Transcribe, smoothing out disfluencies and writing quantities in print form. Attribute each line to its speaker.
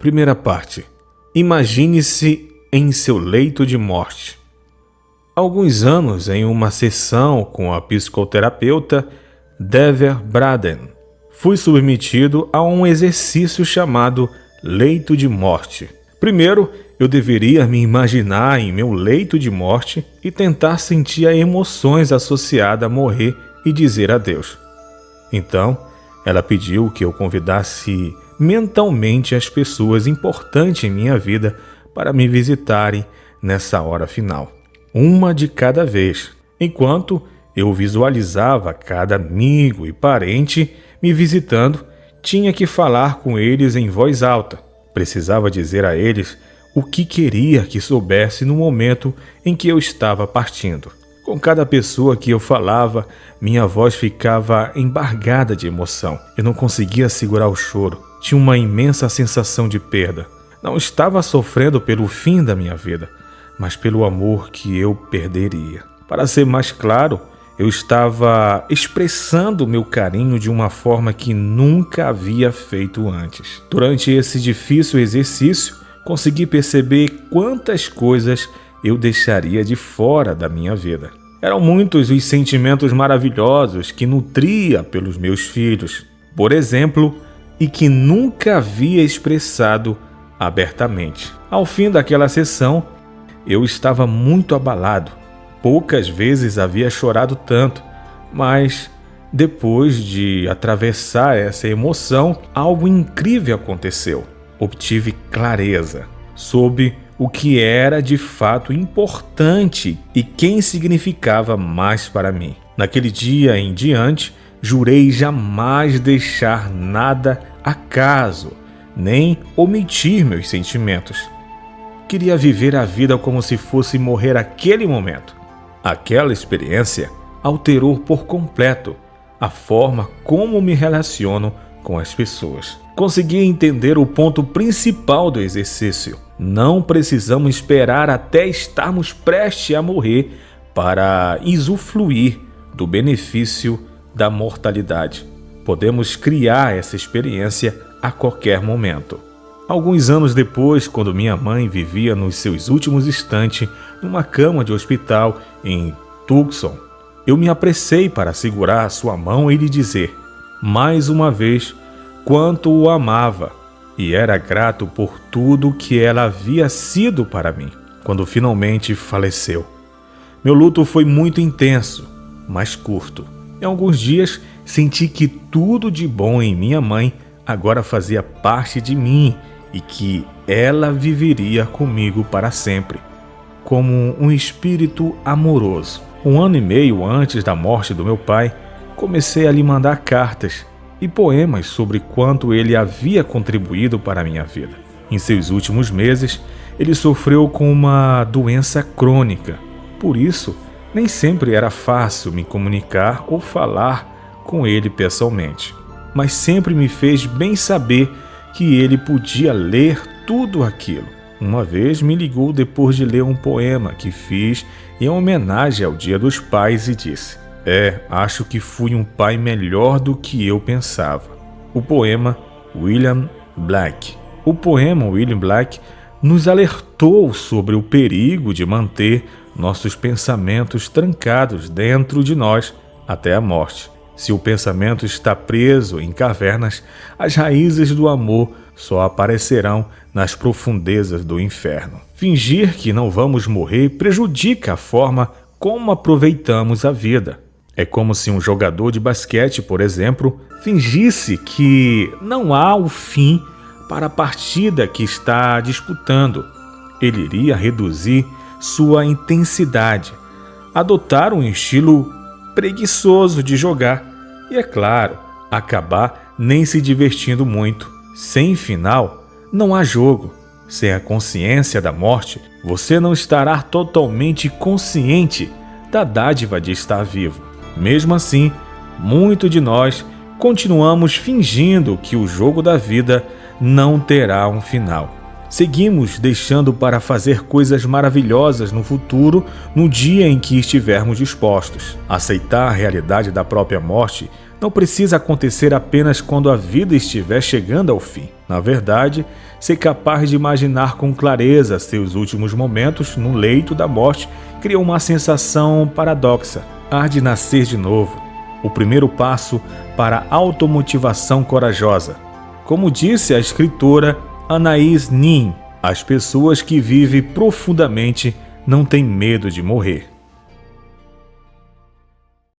Speaker 1: Primeira parte. Imagine-se em seu leito de morte. Há alguns anos, em uma sessão com a psicoterapeuta Dever Braden, fui submetido a um exercício chamado leito de morte. Primeiro, eu deveria me imaginar em meu leito de morte e tentar sentir as emoções associadas a morrer e dizer adeus. Então, ela pediu que eu convidasse mentalmente as pessoas importantes em minha vida para me visitarem nessa hora final, uma de cada vez, enquanto eu visualizava cada amigo e parente me visitando. Tinha que falar com eles em voz alta. Precisava dizer a eles o que queria que soubesse no momento em que eu estava partindo. Com cada pessoa que eu falava, minha voz ficava embargada de emoção. Eu não conseguia segurar o choro. Tinha uma imensa sensação de perda. Não estava sofrendo pelo fim da minha vida, mas pelo amor que eu perderia. Para ser mais claro, eu estava expressando meu carinho de uma forma que nunca havia feito antes. Durante esse difícil exercício, consegui perceber quantas coisas eu deixaria de fora da minha vida. Eram muitos os sentimentos maravilhosos que nutria pelos meus filhos, por exemplo, e que nunca havia expressado abertamente. Ao fim daquela sessão, eu estava muito abalado. Poucas vezes havia chorado tanto, mas depois de atravessar essa emoção, algo incrível aconteceu. Obtive clareza sobre o que era de fato importante e quem significava mais para mim. Naquele dia em diante, jurei jamais deixar nada acaso, nem omitir meus sentimentos. Queria viver a vida como se fosse morrer aquele momento. Aquela experiência alterou por completo a forma como me relaciono com as pessoas. Consegui entender o ponto principal do exercício. Não precisamos esperar até estarmos prestes a morrer para usufruir do benefício da mortalidade. Podemos criar essa experiência a qualquer momento. Alguns anos depois, quando minha mãe vivia nos seus últimos instantes numa cama de hospital em Tucson, eu me apressei para segurar sua mão e lhe dizer, mais uma vez, quanto o amava e era grato por tudo que ela havia sido para mim. Quando finalmente faleceu, meu luto foi muito intenso, mas curto. Em alguns dias, senti que tudo de bom em minha mãe agora fazia parte de mim e que ela viveria comigo para sempre, como um espírito amoroso. 1 ano e meio antes da morte do meu pai, comecei a lhe mandar cartas e poemas sobre quanto ele havia contribuído para a minha vida. Em seus últimos meses, ele sofreu com uma doença crônica. Por isso, nem sempre era fácil me comunicar ou falar com ele pessoalmente. Mas sempre me fez bem saber que ele podia ler tudo aquilo. Uma vez me ligou depois de ler um poema que fiz em homenagem ao Dia dos Pais e disse: acho que fui um pai melhor do que eu pensava. O poema William Black. O poema William Black nos alertou sobre o perigo de manter nossos pensamentos trancados dentro de nós até a morte. Se o pensamento está preso em cavernas, as raízes do amor só aparecerão nas profundezas do inferno. Fingir que não vamos morrer prejudica a forma como aproveitamos a vida. É como se um jogador de basquete, por exemplo, fingisse que não há o fim para a partida que está disputando. Ele iria reduzir sua intensidade, adotar um estilo preguiçoso de jogar e, é claro, acabar nem se divertindo muito. Sem final, não há jogo. Sem a consciência da morte, você não estará totalmente consciente da dádiva de estar vivo. Mesmo assim, muito de nós continuamos fingindo que o jogo da vida não terá um final. Seguimos deixando para fazer coisas maravilhosas no futuro, no dia em que estivermos dispostos. Aceitar a realidade da própria morte não precisa acontecer apenas quando a vida estiver chegando ao fim. Na verdade, ser capaz de imaginar com clareza seus últimos momentos no leito da morte cria uma sensação paradoxa. Há de nascer de novo. O primeiro passo para a automotivação corajosa. Como disse a escritora Anais Nin, as pessoas que vivem profundamente não têm medo de morrer.